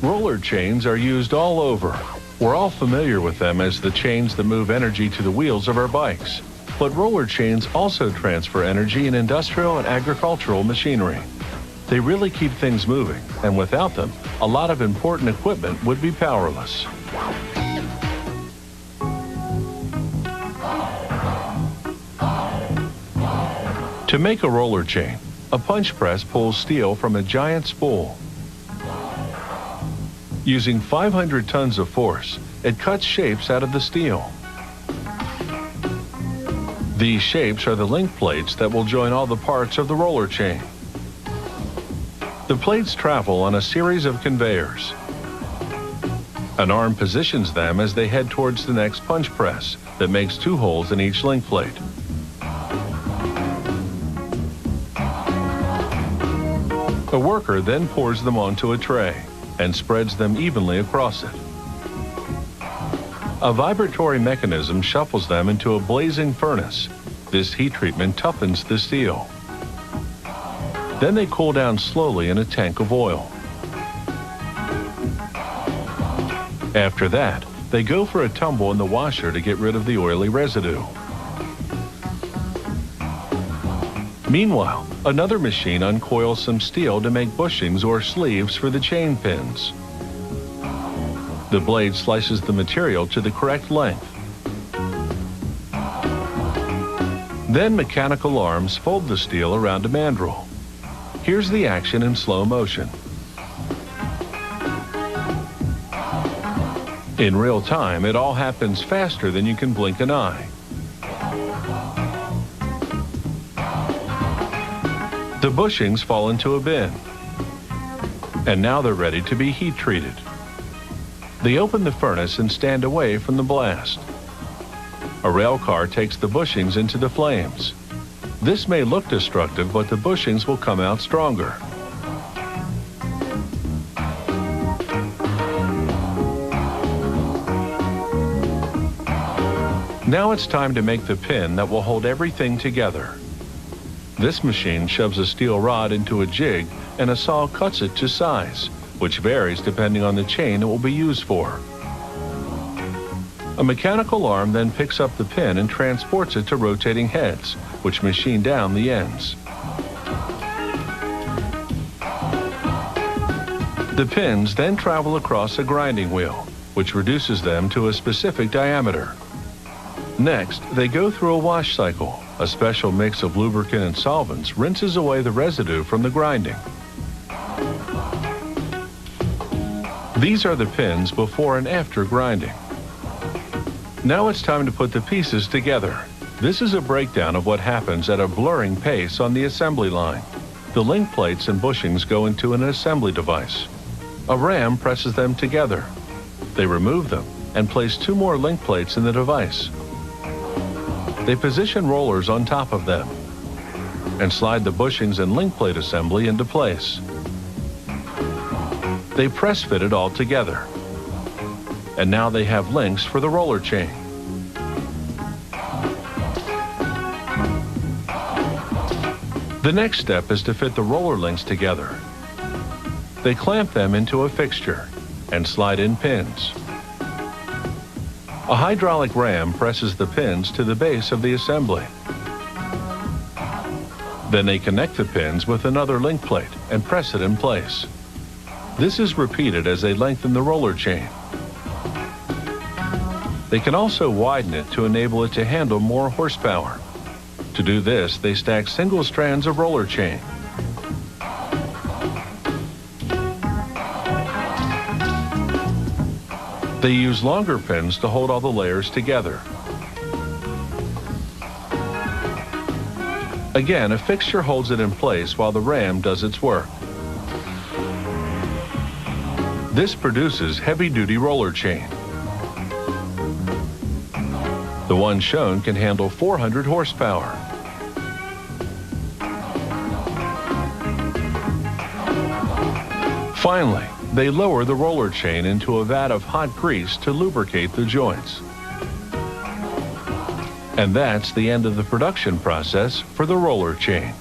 Roller chains are used all over. We're all familiar with them as the chains that move energy to the wheels of our bikes. But roller chains also transfer energy in industrial and agricultural machinery. They really keep things moving, and without them, a lot of important equipment would be powerless. To make a roller chain, a punch press pulls steel from a giant spool. Using 500 tons of force, it cuts shapes out of the steel. These shapes are the link plates that will join all the parts of the roller chain. The plates travel on a series of conveyors. An arm positions them as they head towards the next punch press that makes 2 holes in each link plate. A worker then pours them onto a tray and spreads them evenly across it. A vibratory mechanism shuffles them into a blazing furnace. This heat treatment toughens the steel. Then they cool down slowly in a tank of oil. After that, they go for a tumble in the washer to get rid of the oily residue. Meanwhile, another machine uncoils some steel to make bushings or sleeves for the chain pins. The blade slices the material to the correct length. Then mechanical arms fold the steel around a mandrel. Here's the action in slow motion. In real time, it all happens faster than you can blink an eye. The bushings fall into a bin, and now they're ready to be heat treated. They open the furnace and stand away from the blast. A rail car takes the bushings into the flames. This may look destructive, but the bushings will come out stronger. Now it's time to make the pin that will hold everything together. This machine shoves a steel rod into a jig and a saw cuts it to size, which varies depending on the chain it will be used for. A mechanical arm then picks up the pin and transports it to rotating heads, which machine down the ends. The pins then travel across a grinding wheel, which reduces them to a specific diameter. Next, they go through a wash cycle. A special mix of lubricant and solvents rinses away the residue from the grinding. These are the pins before and after grinding. Now it's time to put the pieces together. This is a breakdown of what happens at a blurring pace on the assembly line. The link plates and bushings go into an assembly device. A ram presses them together. They remove them and place 2 more link plates in the device. They position rollers on top of them and slide the bushings and link plate assembly into place. They press fit it all together. And now they have links for the roller chain. The next step is to fit the roller links together. They clamp them into a fixture and slide in pins. A hydraulic ram presses the pins to the base of the assembly. Then they connect the pins with another link plate and press it in place. This is repeated as they lengthen the roller chain. They can also widen it to enable it to handle more horsepower. To do this, they stack single strands of roller chain. They use longer pins to hold all the layers together. Again, a fixture holds it in place while the ram does its work. This produces heavy-duty roller chain. The one shown can handle 400 horsepower. Finally, they lower the roller chain into a vat of hot grease to lubricate the joints. And that's the end of the production process for the roller chain.